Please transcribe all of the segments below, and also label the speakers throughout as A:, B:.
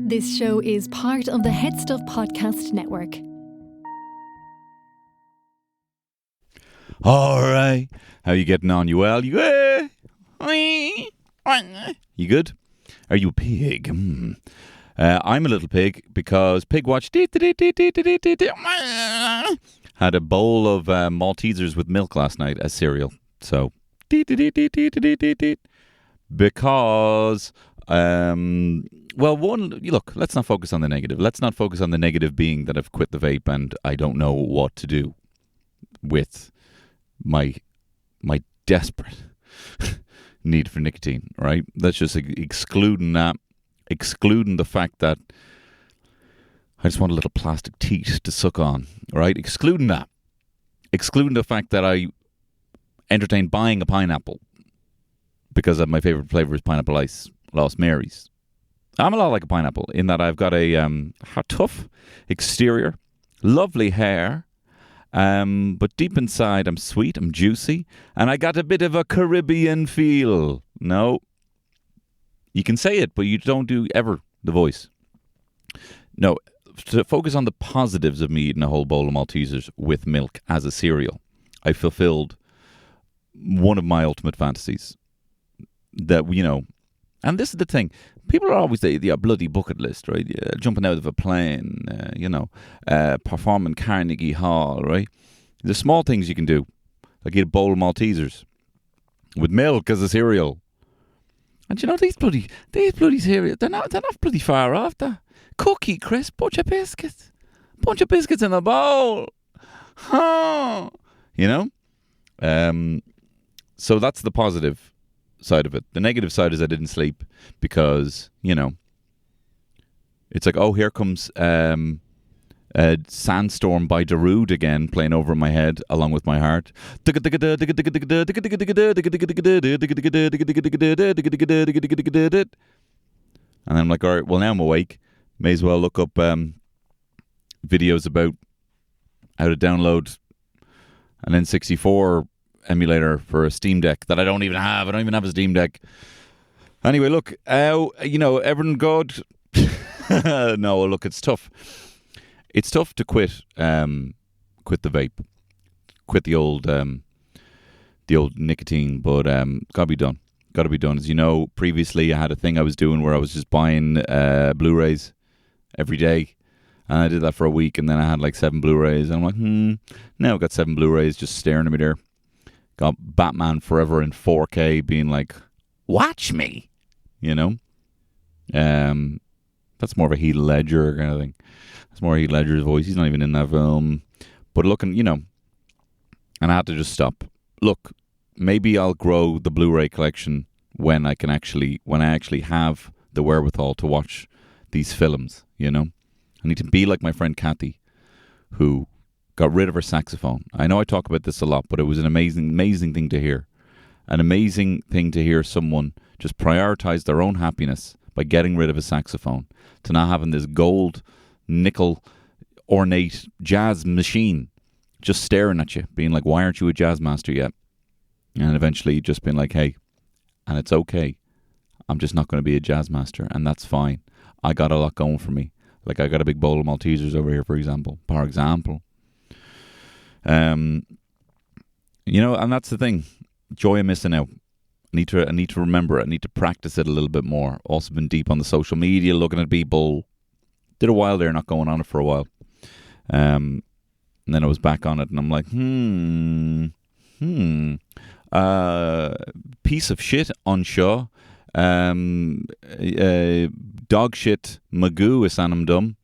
A: This show is part of the Head Stuff Podcast Network.
B: All right. How you getting on? You well? You good? Are you a pig? I'm a little pig because Pig Watch had a bowl of Maltesers with milk last night as cereal. So, because, look, let's not focus on the negative. Let's not focus on the negative being that I've quit the vape and I don't know what to do with my desperate need for nicotine, right? That's just excluding the fact that I just want a little plastic teat to suck on, right? Excluding the fact that I entertain buying a pineapple because my favorite flavor is pineapple ice, Lost Mary's. I'm a lot like a pineapple in that I've got a tough exterior, lovely hair, but deep inside I'm sweet, I'm juicy, and I got a bit of a Caribbean feel. No, you can say it, but you don't do ever the voice. No, to focus on the positives of me eating a whole bowl of Maltesers with milk as a cereal, I fulfilled one of my ultimate fantasies. That, you know, and this is the thing. People are always the bloody bucket list, right? Yeah, jumping out of a plane, performing Carnegie Hall, right? The small things you can do, like eat a bowl of Maltesers with milk as a cereal. And you know, these bloody cereals, they're not bloody far off. They're cookie crisp, bunch of biscuits in a bowl. Huh. You know? So that's the positive side of it. The negative side is I didn't sleep because, you know, it's like, oh, here comes Sandstorm by Darude again playing over my head along with my heart. And then I'm like, all right, well, now I'm awake. May as well look up videos about how to download an N64 emulator for a Steam Deck that I don't even have. I don't even have a Steam Deck. Anyway, look, everything good? No, look, it's tough. It's tough to quit the vape, quit the old nicotine, but gotta be done. As you know, previously I had a thing I was doing where I was just buying Blu-rays every day, and I did that for a week, and then I had like 7 Blu-rays, and I'm like, now I've got 7 Blu-rays just staring at me there. Got Batman Forever in 4K being like, watch me, you know? That's more of a Heath Ledger kind of thing. That's more Heath Ledger's voice. He's not even in that film. But looking, you know, and I had to just stop. Look, maybe I'll grow the Blu-ray collection when I actually have the wherewithal to watch these films, you know? I need to be like my friend Kathy, who got rid of her saxophone. I know I talk about this a lot, but it was an amazing thing to hear. An amazing thing to hear someone just prioritize their own happiness by getting rid of a saxophone to not having this gold, nickel, ornate jazz machine just staring at you, being like, why aren't you a jazz master yet? And eventually just being like, hey, and it's okay. I'm just not going to be a jazz master, and that's fine. I got a lot going for me. Like, I got a big bowl of Maltesers over here, for example. You know, and that's the thing. Joy of missing out. I need to remember it. I need to practice it a little bit more. Also been deep on the social media, looking at people. Did a while there, not going on it for a while. And then I was back on it, and I'm like, piece of shit on show. Dog shit magoo is anam dum.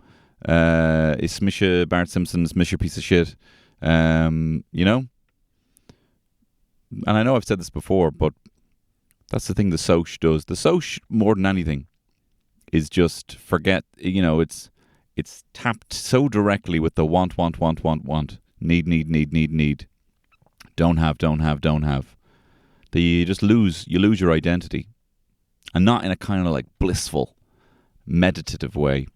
B: Is Misha Bart Simpson's Misha piece of shit. You know? And I know I've said this before, but that's the thing the Soch does. The Soch, more than anything, is just forget, you know, it's tapped so directly with the want. Need. Don't have. That you just lose your identity. And not in a kind of like blissful, meditative way.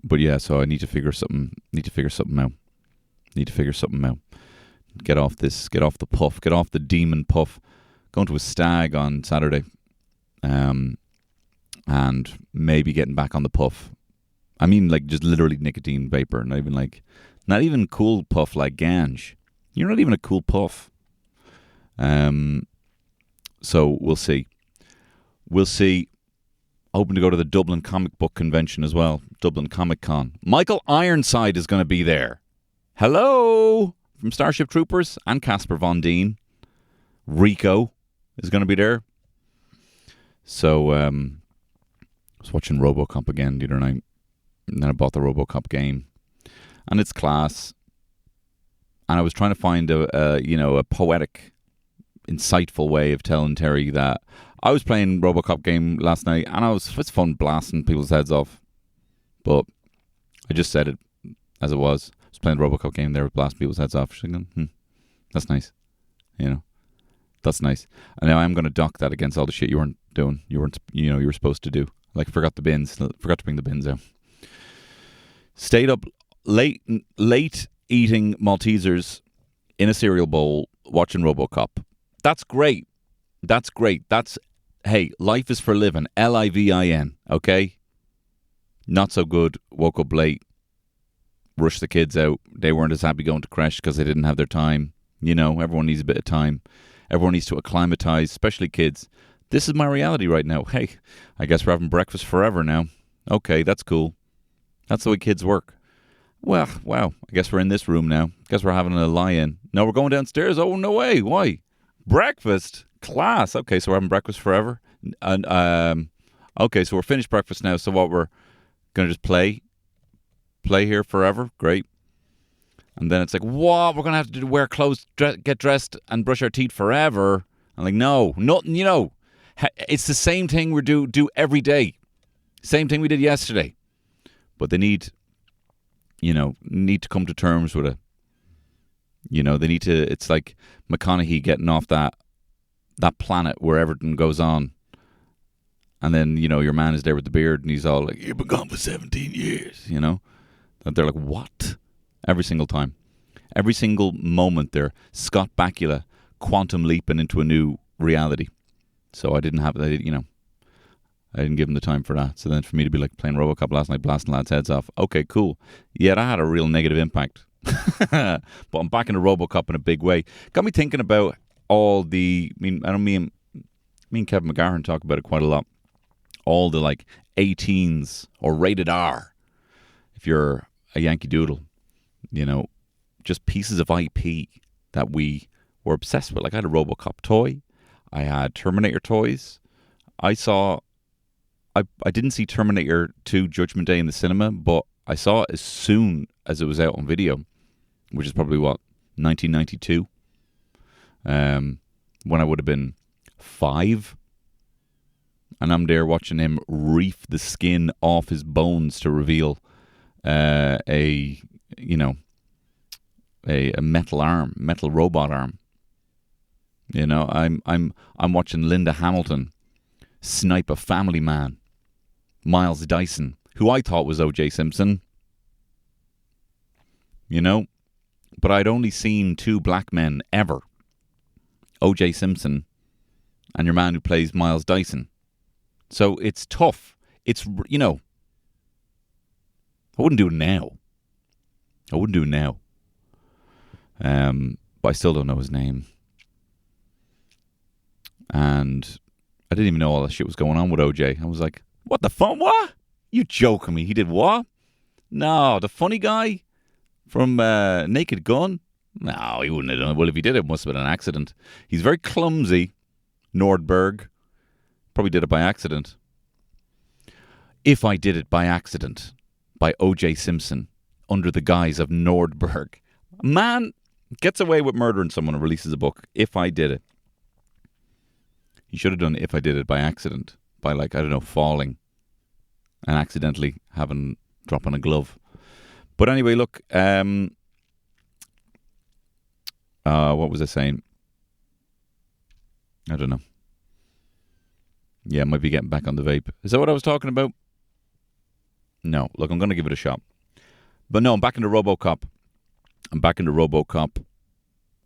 B: But yeah, so I need to figure something out. Get off the puff, get off the demon puff. Going to a stag on Saturday. and maybe getting back on the puff. I mean, like just literally nicotine vapor, not even cool puff like ganj. You're not even a cool puff. So we'll see. Hoping to go to the Dublin Comic Book Convention as well. Dublin Comic Con. Michael Ironside is going to be there. Hello! From Starship Troopers and Casper Von Dien. Rico is going to be there. So, I was watching RoboCop again the other night. And then I bought the RoboCop game. And it's class. And I was trying to find a poetic, insightful way of telling Terry that I was playing RoboCop game last night, and it's fun blasting people's heads off. But I just said it as it was. I was playing the RoboCop game there, blasting people's heads off. She's going, that's nice. That's nice. And now I'm going to dock that against all the shit you weren't doing. You were supposed to do. Like, forgot to bring the bins out. Stayed up late eating Maltesers in a cereal bowl, watching RoboCop. That's great. Hey, life is for living. LIVIN, okay? Not so good. Woke up late. Rushed the kids out. They weren't as happy going to creche because they didn't have their time. Everyone needs a bit of time. Everyone needs to acclimatize, especially kids. This is my reality right now. Hey, I guess we're having breakfast forever now. Okay, that's cool. That's the way kids work. Well, wow. I guess we're in this room now. Guess we're having a lie-in. No, we're going downstairs. Oh, no way. Why? Breakfast? Class. Okay, so we're having breakfast forever. And okay, so we're finished breakfast now. So what, we're going to just play here forever? Great. And then it's like, what? We're going to have to wear clothes, get dressed and brush our teeth forever. I'm like, no, nothing, It's the same thing we do every day. Same thing we did yesterday. But they need to come to terms with it. They need to, it's like McConaughey getting off that planet where everything goes on. And then, your man is there with the beard and he's all like, you've been gone for 17 years, And they're like, what? Every single time. Every single moment there, Scott Bakula quantum leaping into a new reality. So I didn't give him the time for that. So then for me to be like playing RoboCop last night, blasting lads' heads off. Okay, cool. Yeah, that had a real negative impact. But I'm back into RoboCop in a big way. Got me thinking about all the, me and Kevin McGarren talk about it quite a lot. All the like 18s or rated R, if you're a Yankee Doodle, just pieces of IP that we were obsessed with. Like I had a RoboCop toy. I had Terminator toys. I didn't see Terminator 2 Judgment Day in the cinema, but I saw it as soon as it was out on video, which is probably 1992, when I would have been 5. And I'm there watching him reef the skin off his bones to reveal a metal robot arm. I'm watching Linda Hamilton snipe a family man, Miles Dyson, who I thought was O.J. Simpson. But I'd only seen 2 black men ever. O.J. Simpson and your man who plays Miles Dyson. So it's tough. It's, I wouldn't do it now. But I still don't know his name. And I didn't even know all that shit was going on with OJ. I was like, what the fuck? What? You joking me? He did what? No, the funny guy from Naked Gun? No, he wouldn't have done it. Well, if he did, it must have been an accident. He's very clumsy, Nordberg. Probably did it by accident. If I did it by accident, by O.J. Simpson, under the guise of Nordberg, a man gets away with murdering someone and releases a book. If I did it. He should have done If I Did It by accident. By falling and accidentally dropping a glove. But anyway, look, what was I saying? I don't know. Yeah, I might be getting back on the vape. Is that what I was talking about? No. Look, I'm going to give it a shot. But no, I'm back into RoboCop.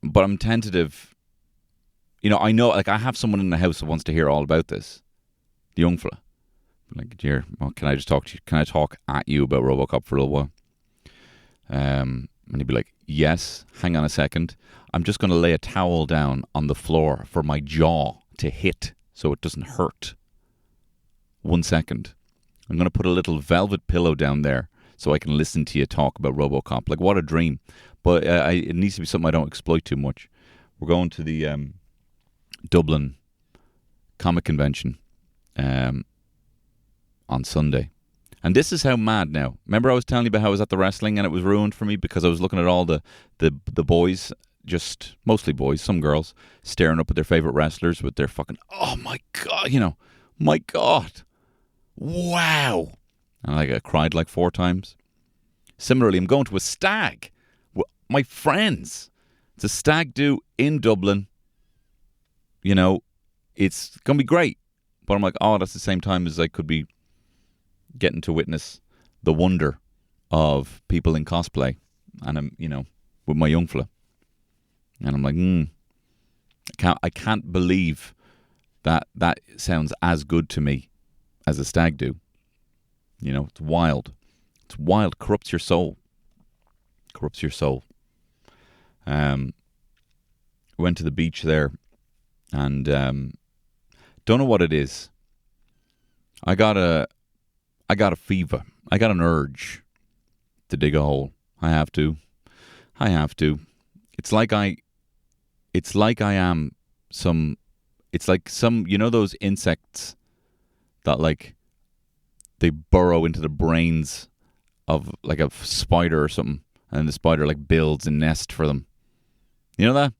B: But I'm tentative. I know, I have someone in the house who wants to hear all about this. the young fella. Like, dear, well, can I just talk to you? Can I talk at you about RoboCop for a little while? And he'd be like, yes, hang on a second. I'm just going to lay a towel down on the floor for my jaw to hit so it doesn't hurt. 1 second. I'm going to put a little velvet pillow down there so I can listen to you talk about RoboCop. Like, what a dream. But it needs to be something I don't exploit too much. We're going to the Dublin Comic Convention on Sunday. And this is how mad now. Remember I was telling you about how I was at the wrestling and it was ruined for me because I was looking at all the boys, just mostly boys, some girls, staring up at their favourite wrestlers with their fucking, oh my God, my God. Wow. And I cried like 4 times. Similarly, I'm going to a stag with my friends. It's a stag do in Dublin. It's going to be great. But I'm like, that's the same time as I could be getting to witness the wonder of people in cosplay. And I'm, with my young fella. And I'm like, I can't believe that sounds as good to me as a stag do. It's wild. It's wild. Corrupts your soul. Went to the beach there and don't know what it is. I got a fever. I got an urge to dig a hole. I have to. It's like I am some, it's like some, those insects that like they burrow into the brains of like a spider or something, and the spider like builds a nest for them. You know that?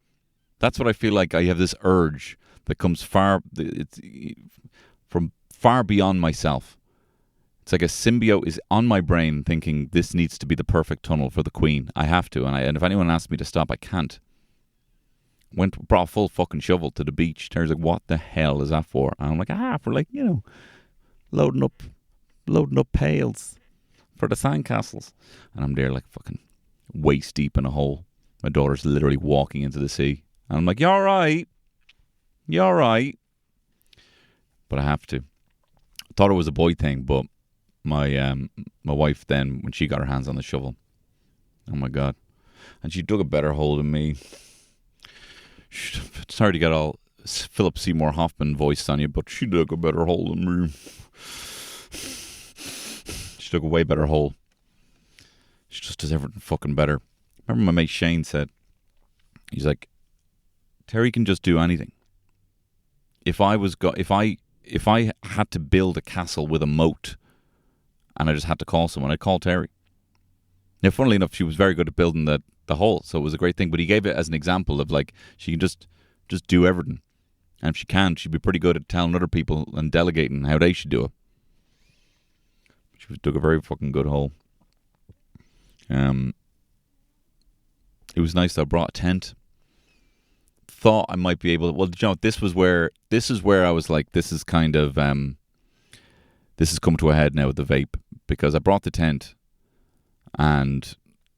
B: That's what I feel like. I have this urge that comes from far beyond myself. It's like a symbiote is on my brain thinking this needs to be the perfect tunnel for the Queen. I have to, and if anyone asks me to stop, I can't. Brought a full fucking shovel to the beach. Terry's like, what the hell is that for? And I'm like, for like, loading up pails for the sandcastles. And I'm there like fucking waist deep in a hole. My daughter's literally walking into the sea. And I'm like, you all right? But I have to. I thought it was a boy thing, but my wife then, when she got her hands on the shovel, oh my God. And she dug a better hole than me. Sorry to get all Philip Seymour Hoffman voiced on you, but she dug a better hole than me. She dug a way better hole. She just does everything fucking better. Remember my mate Shane said, he's like, Terry can just do anything. If I had to build a castle with a moat and I just had to call someone, I'd call Terry. Now, funnily enough, she was very good at building the hole, so it was a great thing. But he gave it as an example of like, she can just do everything. And if she can, she'd be pretty good at telling other people and delegating how they should do it. She dug a very fucking good hole. It was nice though. I brought a tent. Thought I might be able to, well, this is where I was like, this is kind of, this has come to a head now with the vape, because I brought the tent and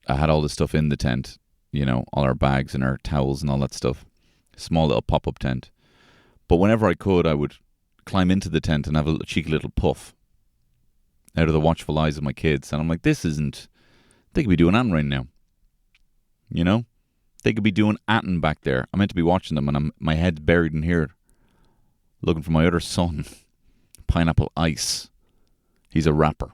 B: I had all the stuff in the tent, all our bags and our towels and all that stuff. Small little pop-up tent. But whenever I could, I would climb into the tent and have a cheeky little puff out of the watchful eyes of my kids. And I'm like, they could be doing anything right now. They could be doing anything back there. I'm meant to be watching them and my head's buried in here looking for my other son, Pineapple Ice. He's a rapper.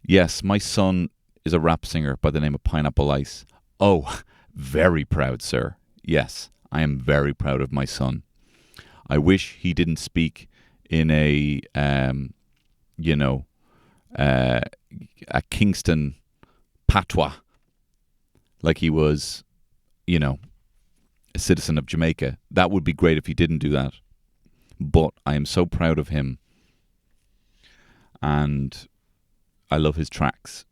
B: Yes, my son is a rap singer by the name of Pineapple Ice. Oh, very proud, sir. Yes, I am very proud of my son. I wish he didn't speak in a Kingston patois, like he was, a citizen of Jamaica. That would be great if he didn't do that. But I am so proud of him. And I love his tracks.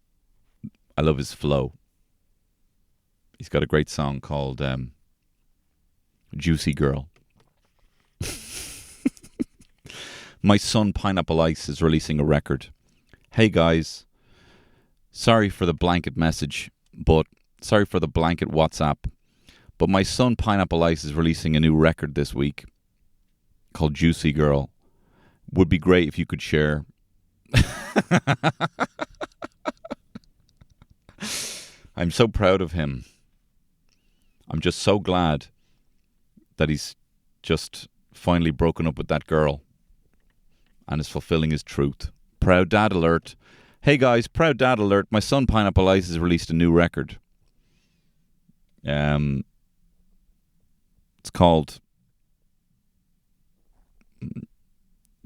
B: I love his flow. He's got a great song called Juicy Girl. My son Pineapple Ice is releasing a record. Hey guys, sorry for the blanket message, sorry for the blanket WhatsApp, but my son Pineapple Ice is releasing a new record this week called Juicy Girl. would be great if you could share. I'm so proud of him. I'm just so glad that he's just finally broken up with that girl and is fulfilling his truth. Proud dad alert. Hey guys, proud dad alert. My son Pineapple Ice has released a new record. It's called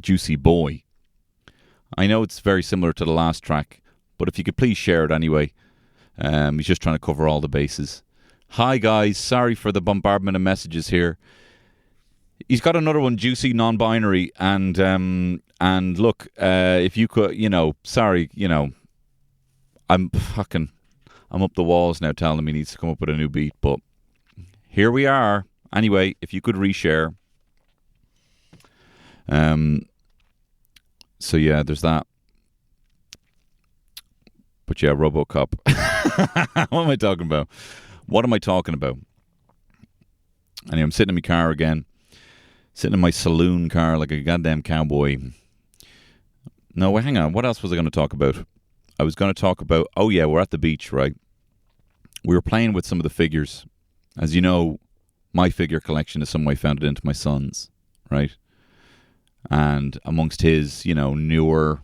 B: Juicy Boy. I know it's very similar to the last track, but if you could please share it anyway. He's just trying to cover all the bases. Hi guys, sorry for the bombardment of messages here. He's got another one, Juicy Non-Binary, and look, if you could, sorry, I'm up the walls now telling him he needs to come up with a new beat, but here we are. Anyway, if you could reshare. So yeah, there's that. But yeah, RoboCop. What am I talking about? Anyway, I'm sitting in my car again. Sitting in my saloon car like a goddamn cowboy. No, wait, hang on. What else was I going to talk about? I was going to talk about, oh yeah, we're at the beach, right? We were playing with some of the figures. As you know, my figure collection is some way founded into my son's, right? And amongst his, newer,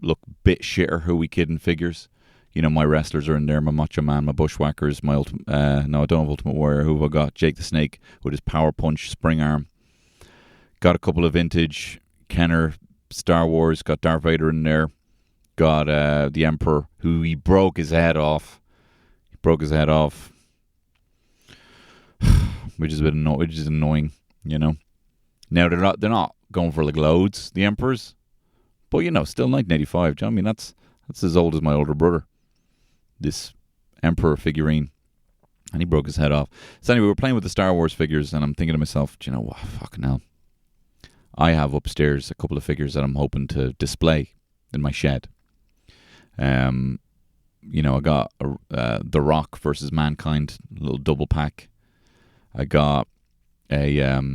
B: look, bit shitter, who we kidding figures. My wrestlers are in there, my Macho Man, my Bushwhackers, my I don't have Ultimate Warrior. Who have I got? Jake the Snake with his Power Punch spring arm. Got a couple of vintage Kenner Star Wars. Got Darth Vader in there. Got the Emperor, who he broke his head off. Which is which is annoying, Now they're not going for like loads, the Emperors, but still 1985. Do you know what I mean? That's as old as my older brother. This Emperor figurine, and he broke his head off. So anyway, we're playing with the Star Wars figures, and I'm thinking to myself, do you know what? Fucking hell. I have upstairs a couple of figures that I'm hoping to display in my shed. I got The Rock versus Mankind, a little double pack. I got a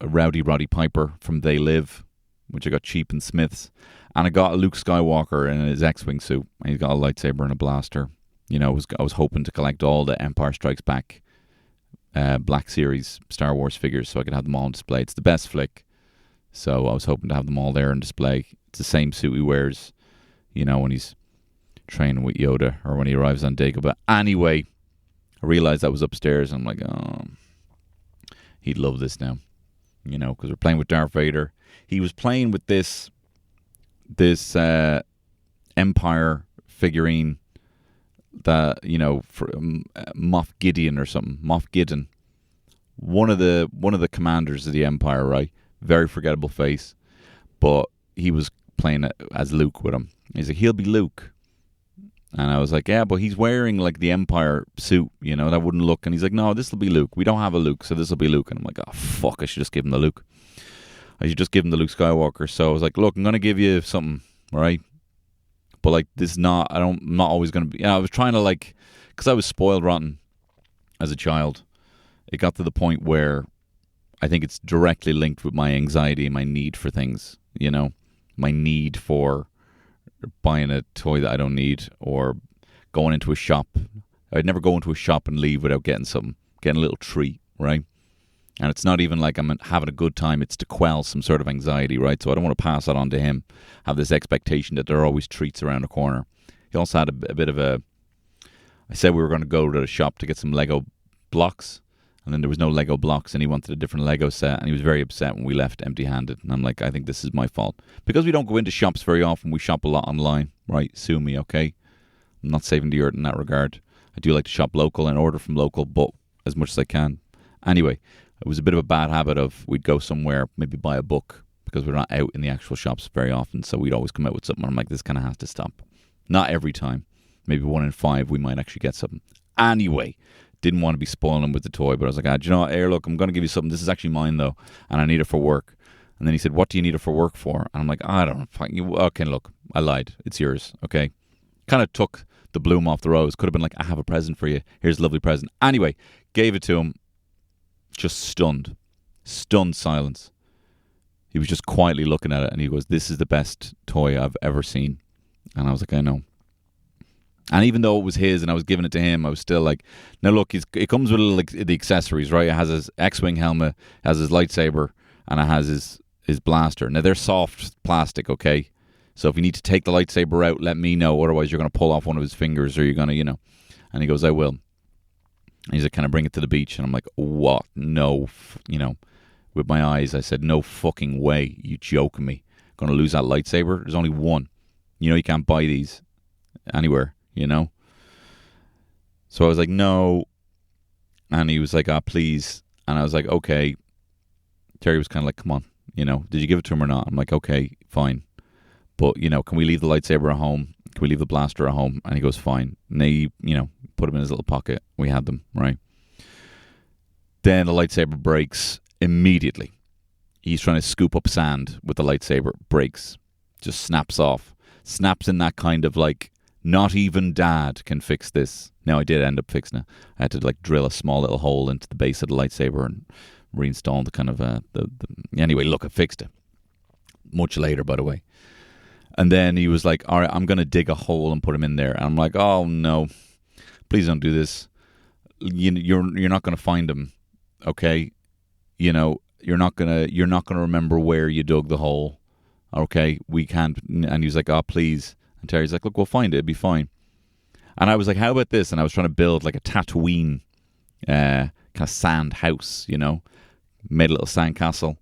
B: Rowdy Roddy Piper from They Live, which I got cheap in Smith's. And I got a Luke Skywalker in his X-Wing suit. And he's got a lightsaber and a blaster. I was hoping to collect all the Empire Strikes Back Black Series Star Wars figures so I could have them all on display. It's the best flick. So I was hoping to have them all there on display. It's the same suit he wears, when he's training with Yoda or when he arrives on Dagobah. But anyway, I realized that was upstairs. And I'm like, oh, he'd love this now, because we're playing with Darth Vader. He was playing with this Empire figurine that, for Moff Gideon or something. Moff Gideon. One of the commanders of the Empire, right? Very forgettable face. But he was playing as Luke with him. He's like, he'll be Luke. And I was like, yeah, but he's wearing like the Empire suit, that wouldn't look. And he's like, no, this will be Luke. We don't have a Luke, so this will be Luke. And I'm like, oh, fuck, I should just give him the Luke. I should just give him the Luke Skywalker. So I was like, look, I'm going to give you something, right? But like, this is not, I'm not always going to be, I was trying to because I was spoiled rotten as a child. It got to the point where I think it's directly linked with my anxiety and my need for things, my need for buying a toy that I don't need or going into a shop. I'd never go into a shop and leave without getting a little treat, right? And it's not even like I'm having a good time. It's to quell some sort of anxiety, right? So I don't want to pass that on to him. Have this expectation that there are always treats around the corner. He also had a bit of a... I said we were going to go to the shop to get some Lego blocks. And then there was no Lego blocks and he wanted a different Lego set. And he was very upset when we left empty-handed. And I'm like, I think this is my fault. Because we don't go into shops very often. We shop a lot online, right? Sue me, okay? I'm not saving the earth in that regard. I do like to shop local and order from local, but as much as I can. Anyway... It was a bit of a bad habit of we'd go somewhere, maybe buy a book, because we're not out in the actual shops very often, so we'd always come out with something. I'm like, this kind of has to stop. Not every time. Maybe 1 in 5 we might actually get something. Anyway, didn't want to be spoiling him with the toy, but I was like, do you know what, here, look, I'm going to give you something. This is actually mine, though, and I need it for work. And then he said, what do you need it for work for? And I'm like, I don't know. Okay, look, I lied. It's yours, okay? Kind of took the bloom off the rose. Could have been like, I have a present for you. Here's a lovely present. Anyway, gave it to him. Just stunned. Stunned silence. He was just quietly looking at it, and he goes, "This is the best toy I've ever seen." And I was like, "I know." And even though it was his and I was giving it to him, I was still like, "Now look, it comes with like the accessories, right? It has his X-wing helmet, has his lightsaber, and it has his blaster. Now they're soft plastic, okay? So if you need to take the lightsaber out, let me know. Otherwise, you're going to pull off one of his fingers, or you're going to, And he goes, "I will." And he's like, "Can I bring it to the beach?" And I'm like, "What? No, With my eyes, I said, "No fucking way. You joking me? Going to lose that lightsaber? There's only one. You can't buy these anywhere, So I was like, "No." And he was like, "Please." And I was like, "Okay." Terry was kind of like, "Come on, did you give it to him or not?" I'm like, "Okay, fine. But, can we leave the lightsaber at home? Can we leave the blaster at home?" And he goes, "Fine." And he, put him in his little pocket. We had them, right? Then the lightsaber breaks immediately. He's trying to scoop up sand with the lightsaber. Breaks. Just snaps off. Snaps in that kind of like, not even dad can fix this. Now, I did end up fixing it. I had to drill a small little hole into the base of the lightsaber and reinstall the kind of anyway, look, I fixed it. Much later, by the way. And then he was like, "All right, I'm going to dig a hole and put him in there." And I'm like, "Oh no, please don't do this. You're not going to find him, okay? You're not gonna remember where you dug the hole, okay? We can't." And he was like, "Oh, please." And Terry's like, "Look, we'll find it. It'll be fine." And I was like, "How about this?" And I was trying to build like a Tatooine kind of sand house, made a little sand castle.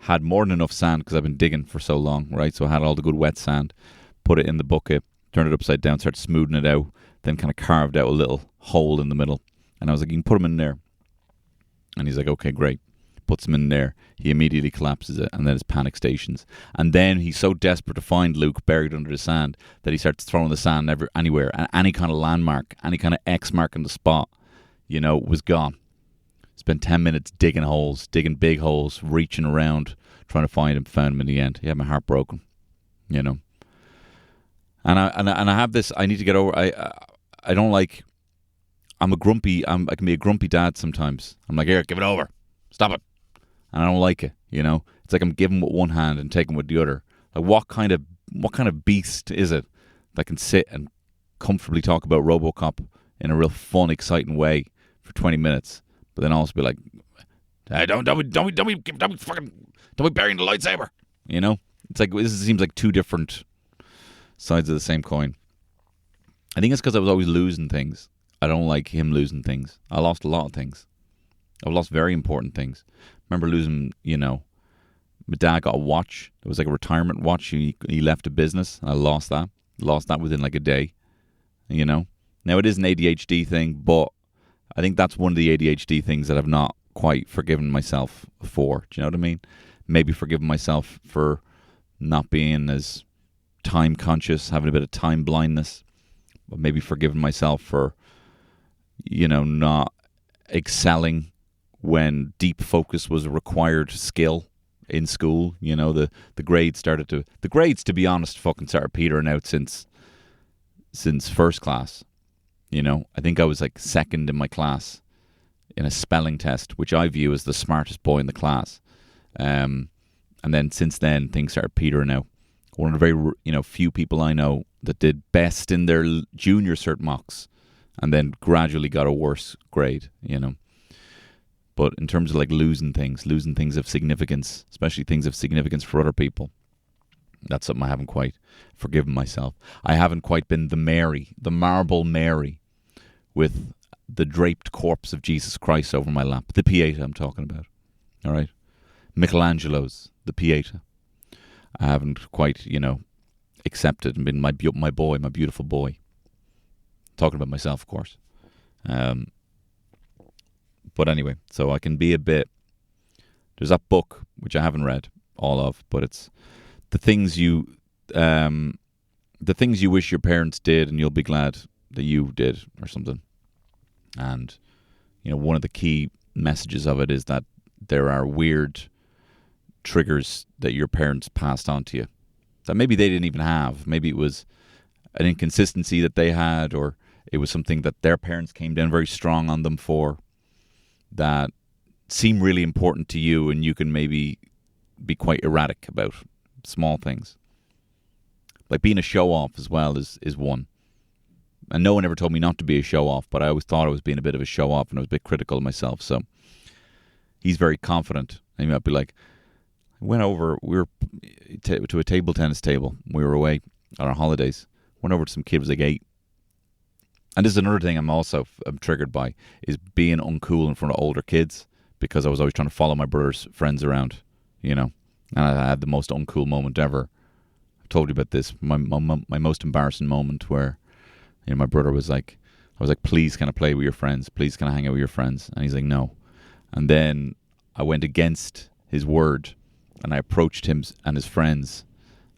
B: Had more than enough sand because I've been digging for so long, right? So I had all the good wet sand, put it in the bucket, turned it upside down, started smoothing it out, then kind of carved out a little hole in the middle. And I was like, "You can put him in there." And he's like, "Okay, great." Puts him in there. He immediately collapses it, and then his panic stations. And then he's so desperate to find Luke buried under the sand that he starts throwing the sand anywhere. And any kind of landmark, any kind of X mark in the spot, was gone. Spent 10 minutes digging holes, digging big holes, reaching around, trying to find him. Found him in the end. He had my heart broken, And I have this. I need to get over. I don't like. I can be a grumpy dad sometimes. I'm like, "Here, give it over. Stop it." And I don't like it. It's like I'm giving with one hand and taking with the other. Like what kind of beast is it that can sit and comfortably talk about RoboCop in a real fun, exciting way for 20 minutes? But then also be like, "Hey, don't be burying the lightsaber." It's like this seems like two different sides of the same coin. I think it's because I was always losing things. I don't like him losing things. I lost a lot of things. I've lost very important things. Remember losing, my dad got a watch. It was like a retirement watch. He left a business. I lost that. Lost that within like a day. Now it is an ADHD thing, but I think that's one of the ADHD things that I've not quite forgiven myself for. Do you know what I mean? Maybe forgiven myself for not being as time conscious, having a bit of time blindness. But maybe forgiven myself for, not excelling when deep focus was a required skill in school. The grades to be honest, fucking started petering out since first class. I think I was like second in my class in a spelling test, which I view as the smartest boy in the class. And then since then, things started petering out. One of the very few people I know that did best in their junior cert mocks, and then gradually got a worse grade. But in terms of like losing things of significance, especially things of significance for other people, that's something I haven't quite forgiven myself. I haven't quite been the marble Mary, with the draped corpse of Jesus Christ over my lap. The Pieta I'm talking about. All right? Michelangelo's The Pieta. I haven't quite, accepted and been my beautiful boy. Talking about myself, of course. But anyway, so I can be a bit... There's that book, which I haven't read all of, but it's the things you wish your parents did and you'll be glad that you did, or something. And, one of the key messages of it is that there are weird triggers that your parents passed on to you that maybe they didn't even have. Maybe it was an inconsistency that they had, or it was something that their parents came down very strong on them for, that seem really important to you, and you can maybe be quite erratic about small things. Like being a show-off as well is one. And no one ever told me not to be a show-off, but I always thought I was being a bit of a show-off, and I was a bit critical of myself. So he's very confident. And he might be like, we were to a table tennis table. We were away on our holidays. Went over to some kid who was like 8. And this is another thing I'm triggered by, is being uncool in front of older kids, because I was always trying to follow my brother's friends around, and I had the most uncool moment ever. I've told you about this, my most embarrassing moment where, my brother was like, I was like, please can I play with your friends? Please can I hang out with your friends? And he's like, no. And then I went against his word, and I approached him and his friends,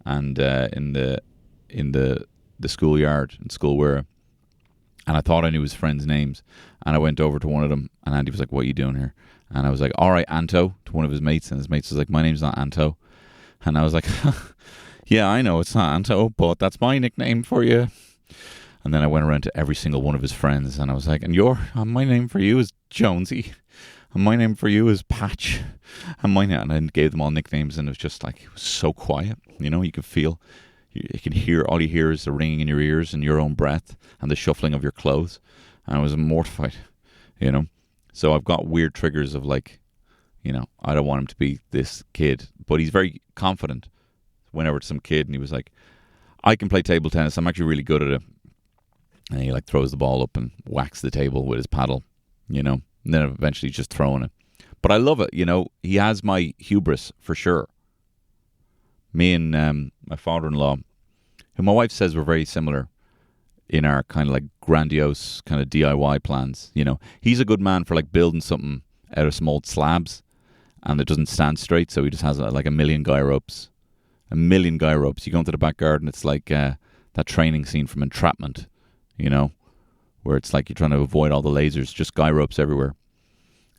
B: and in the schoolyard in Schoolwear, and I thought I knew his friends' names, and I went over to one of them, and Andy was like, what are you doing here? And I was like, all right, Anto, to one of his mates, and his mates was like, my name's not Anto. And I was like, yeah, I know it's not Anto, but that's my nickname for you. And then I went around to every single one of his friends, and I was like, and my name for you is Jonesy, and my name for you is Patch, and and I gave them all nicknames, and it was just like, it was so quiet, you could feel, you can hear, all you hear is the ringing in your ears and your own breath and the shuffling of your clothes, and I was mortified, So I've got weird triggers of like, I don't want him to be this kid, but he's very confident. Went over to some kid, and he was like, I can play table tennis, I'm actually really good at it. And he like throws the ball up and whacks the table with his paddle, and then eventually just throwing it. But I love it, he has my hubris for sure. Me and my father-in-law, who my wife says we're very similar in our kind of like grandiose kind of DIY plans. He's a good man for like building something out of some old slabs, and it doesn't stand straight, so he just has like a million guy ropes. You go into the back garden, it's like that training scene from Entrapment, where it's like you're trying to avoid all the lasers, just guy ropes everywhere.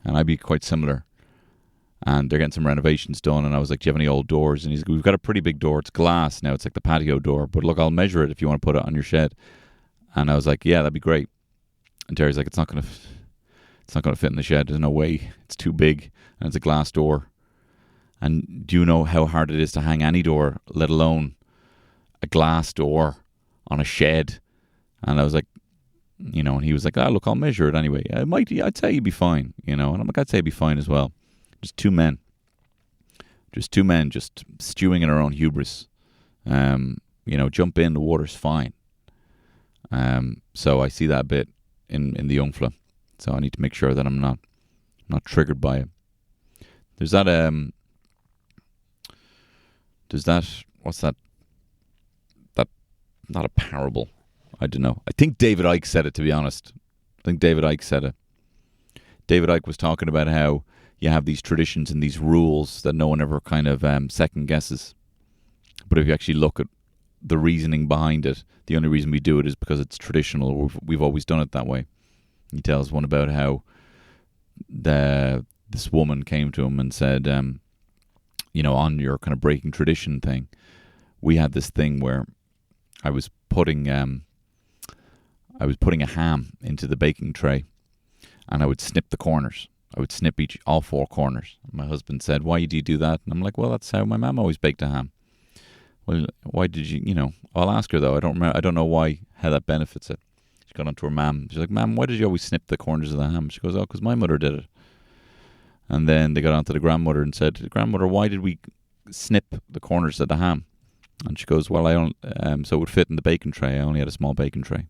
B: And I'd be quite similar. And they're getting some renovations done, and I was like, do you have any old doors? And we've got a pretty big door. It's glass now. It's like the patio door. But look, I'll measure it if you want to put it on your shed. And I was like, yeah, that'd be great. And Terry's like, it's not going to fit in the shed. There's no way. It's too big, and it's a glass door. And do you know how hard it is to hang any door, let alone a glass door on a shed? And I was like, and he was like, look, I'll measure it anyway. I'd say you'd be fine, And I'm like, I'd say you'd be fine as well. Just two men just stewing in our own hubris. Jump in, the water's fine. So I see that a bit in the young fella. So I need to make sure that I'm not triggered by it. There's that what's that? That, not a parable. I don't know. I think David Icke said it, to be honest. David Icke was talking about how you have these traditions and these rules that no one ever kind of second guesses. But if you actually look at the reasoning behind it, the only reason we do it is because it's traditional. We've always done it that way. He tells one about how this woman came to him and said, on your kind of breaking tradition thing, we had this thing where I was putting a ham into the baking tray, and I would snip the corners. I would snip all 4 corners. My husband said, why do you do that? And I'm like, well, that's how my mum always baked a ham. Well, why did you, I'll ask her though. I don't know how that benefits it. She got onto her mum. She's like, Mum, why did you always snip the corners of the ham? She goes, oh, because my mother did it. And then they got onto the grandmother and said, grandmother, why did we snip the corners of the ham? And she goes, well, I don't, so it would fit in the baking tray. I only had a small baking tray.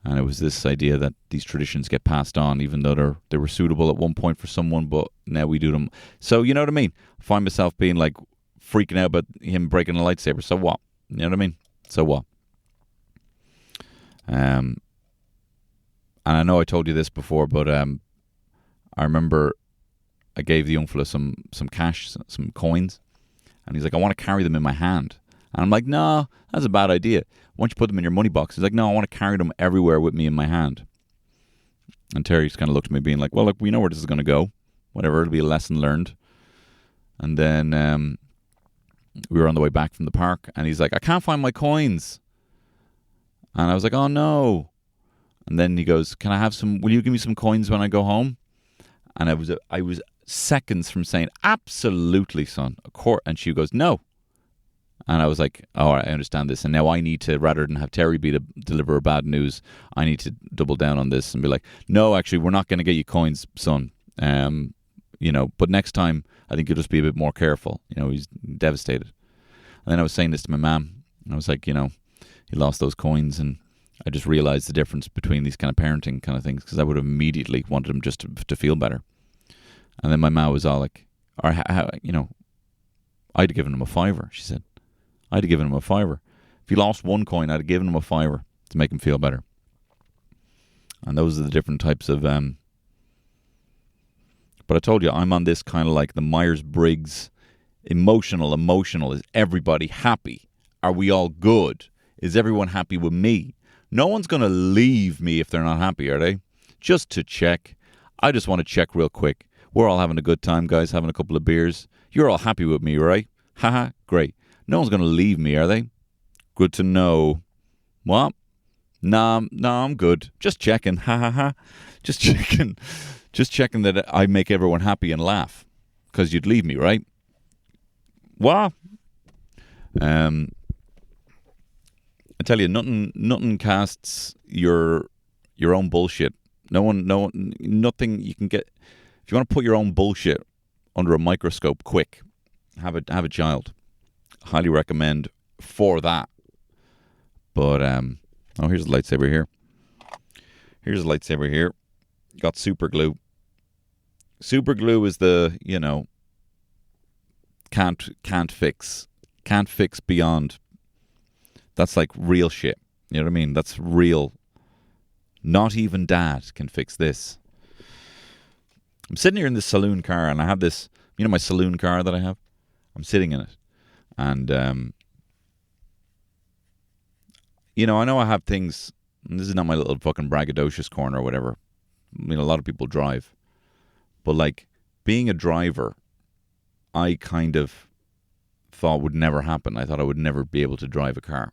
B: And it was this idea that these traditions get passed on, even though they were suitable at one point for someone, but now we do them. So, you know what I mean? I find myself being like freaking out about him breaking a lightsaber. So what? You know what I mean? So what? And I know I told you this before, but I remember I gave the young fella some cash, some coins, and he's like, I want to carry them in my hand. And I'm like, no, that's a bad idea. Why don't you put them in your money box? He's like, no, I want to carry them everywhere with me in my hand. And Terry just kind of looked at me being like, well, look, we know where this is going to go. Whatever, it'll be a lesson learned. And then we were on the way back from the park, and he's like, I can't find my coins. And I was like, oh, no. And then he goes, will you give me some coins when I go home? And I was seconds from saying, absolutely, son. Of course. And she goes, no. And I was like, all right, I understand this. And now I need to, rather than have Terry be the deliverer of bad news, I need to double down on this and be like, no, actually, we're not going to get you coins, son. But next time, I think you'll just be a bit more careful. He's devastated. And then I was saying this to my mum. I was like, he lost those coins, and I just realized the difference between these kind of parenting kind of things, because I would have immediately wanted him just to feel better. And then my mum was all like, I'd have given him a fiver, she said. I'd have given him a fiver. If he lost one coin, I'd have given him a fiver to make him feel better. And those are the different types of... But I told you, I'm on this kind of like the Myers-Briggs emotional. Is everybody happy? Are we all good? Is everyone happy with me? No one's going to leave me if they're not happy, are they? Just to check. I just want to check real quick. We're all having a good time, guys, having a couple of beers. You're all happy with me, right? Haha, great. No one's going to leave me, are they? Good to know. What? No, I'm good. Just checking. Ha ha ha. Just checking. Just checking that I make everyone happy and laugh. Because you'd leave me, right? What? I tell you, nothing casts your own bullshit. Nothing you can get. If you want to put your own bullshit under a microscope, quick, have a child. Highly recommend for that. But here's a lightsaber here. Got super glue. Super glue is the can't fix beyond. That's like real shit. You know what I mean? That's real. Not even dad can fix this. I'm sitting here in this saloon car, and I have this, my saloon car that I have. I'm sitting in it. And, I know I have things, and this is not my little fucking braggadocious corner or whatever. A lot of people drive. But, like, being a driver, I kind of thought would never happen. I thought I would never be able to drive a car.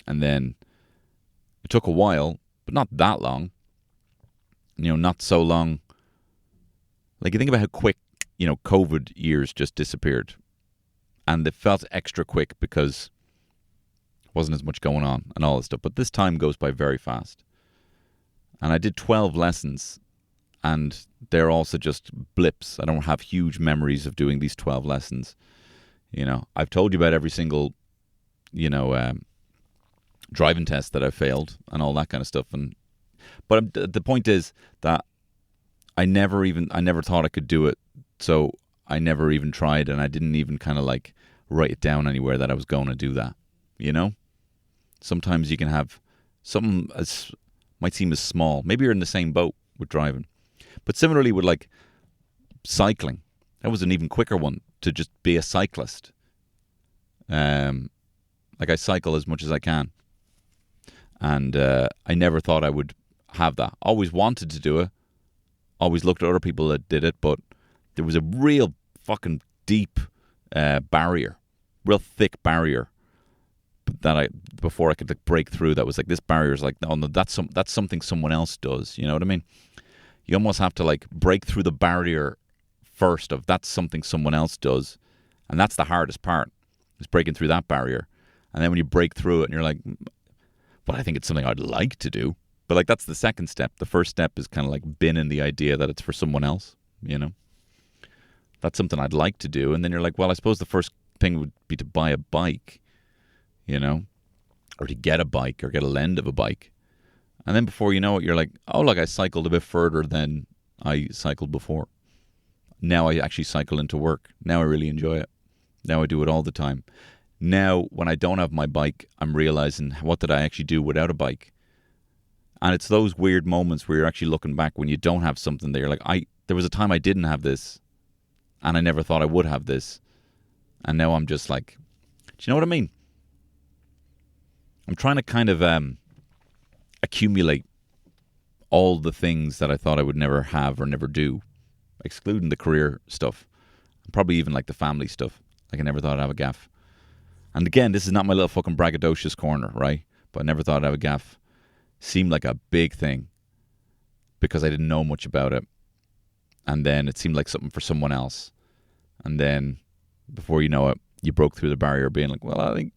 B: And then it took a while, but not that long. Not so long. Like, you think about how quick, COVID years just disappeared. And it felt extra quick because there wasn't as much going on and all this stuff. But this time goes by very fast. And I did 12 lessons, and they're also just blips. I don't have huge memories of doing these 12 lessons. I've told you about every single, driving test that I failed and all that kind of stuff. But the point is that I never thought I could do it. So I never even tried, and I didn't even kind of like write it down anywhere that I was going to do that. Sometimes you can have something as might seem as small. Maybe you're in the same boat with driving. But similarly with like cycling, that was an even quicker one, to just be a cyclist. Like I cycle as much as I can. And I never thought I would have that. Always wanted to do it. Always looked at other people that did it, but there was a real fucking deep barrier, real thick barrier that before I could like break through. That was like, this barrier is like, oh no, that's something someone else does. You know what I mean? You almost have to like break through the barrier first of that's something someone else does, and that's the hardest part, is breaking through that barrier. And then when you break through it, and you're like, well, I think it's something I'd like to do. But like that's the second step. The first step is kind of like binning the idea that it's for someone else. That's something I'd like to do. And then you're like, well, I suppose the first thing would be to buy a bike, or to get a bike or get a lend of a bike. And then before you know it, you're like, oh, look, I cycled a bit further than I cycled before. Now I actually cycle into work. Now I really enjoy it. Now I do it all the time. Now, when I don't have my bike, I'm realizing, what did I actually do without a bike? And it's those weird moments where you're actually looking back when you don't have something that you're like, there was a time I didn't have this, and I never thought I would have this. And now I'm just like, do you know what I mean? I'm trying to kind of accumulate all the things that I thought I would never have or never do, excluding the career stuff, and probably even like the family stuff. Like I never thought I'd have a gaff. And again, this is not my little fucking braggadocious corner, right? But I never thought I'd have a gaff. Seemed like a big thing because I didn't know much about it. and then it seemed like something for someone else. And then before you know it, you broke through the barrier being like, well, I think,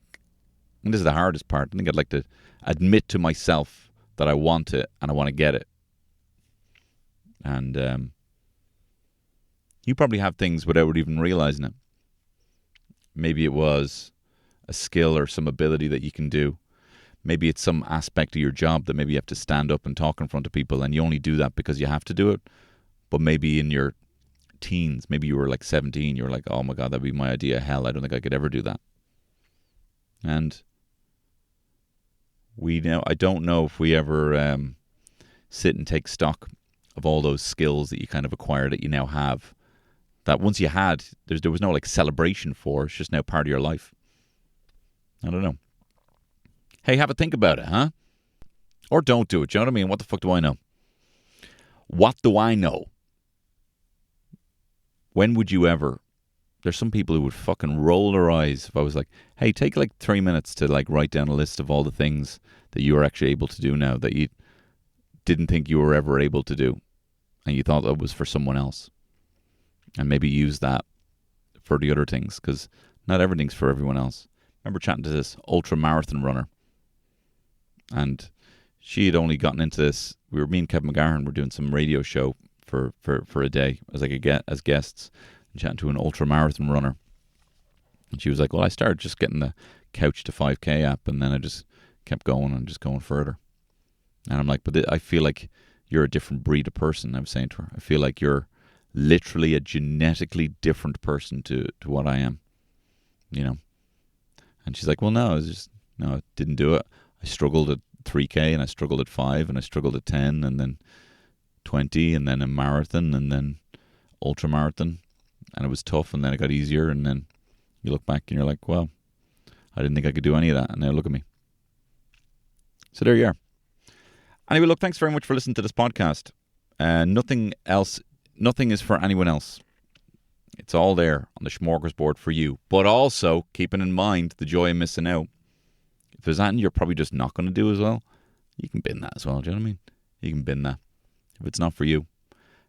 B: and this is the hardest part, I think I'd like to admit to myself that I want it and I want to get it. And you probably have things without even realizing it. Maybe it was a skill or some ability that you can do. Maybe it's some aspect of your job that maybe you have to stand up and talk in front of people, and you only do that because you have to do it. But maybe in your teens, maybe you were like 17, you were like, oh my God, that'd be my idea of hell. I don't think I could ever do that. And I don't know if we ever sit and take stock of all those skills that you kind of acquire that you now have. That once you had, there was no like celebration for. It's just now part of your life. I don't know. Hey, have a think about it, huh? Or don't do it. Do you know what I mean? What the fuck do I know? What do I know? When would you ever? There's some people who would fucking roll their eyes if I was like, hey, take like 3 minutes to like write down a list of all the things that you are actually able to do now that you didn't think you were ever able to do, and you thought that was for someone else. And maybe use that for the other things, because not everything's for everyone else. I remember chatting to this ultra marathon runner, and she had only gotten into this. Me and Kevin McGarren were doing some radio show for a day as guests, and chatting to an ultra marathon runner. And she was like, well, I started just getting the Couch to 5K app, and then I just kept going and just going further. And I'm like, but I feel like you're a different breed of person. I was saying to her, I feel like you're literally a genetically different person to what I am, you know. And she's like, well, no, I didn't do it. I struggled at 3K, and I struggled at 5, and I struggled at 10, and then 20, and then a marathon, and then ultra marathon, and it was tough, and then it got easier, and then you look back and you're like, well, I didn't think I could do any of that, and now look at me. So there you are. Anyway, look, thanks very much for listening to this podcast. Nothing is for anyone else. It's all there on the smorgasbord for you. But also, keeping in mind the joy of missing out. If there's anything you're probably just not going to do as well, you can bin that as well. Do you know what I mean? You can bin that. If it's not for you,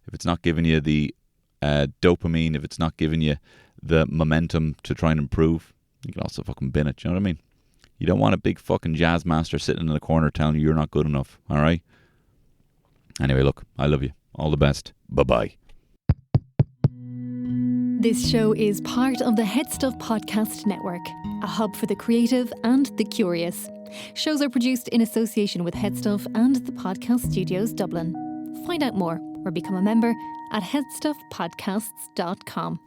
B: if it's not giving you the dopamine, if it's not giving you the momentum to try and improve, you can also fucking bin it. Do you know what I mean? You don't want a big fucking jazz master sitting in the corner telling you you're not good enough. All right? Anyway, look, I love you. All the best. Bye-bye.
A: This show is part of the Head Stuff Podcast Network, a hub for the creative and the curious. Shows are produced in association with Head Stuff and the Podcast Studios Dublin. Find out more or become a member at headstuffpodcasts.com.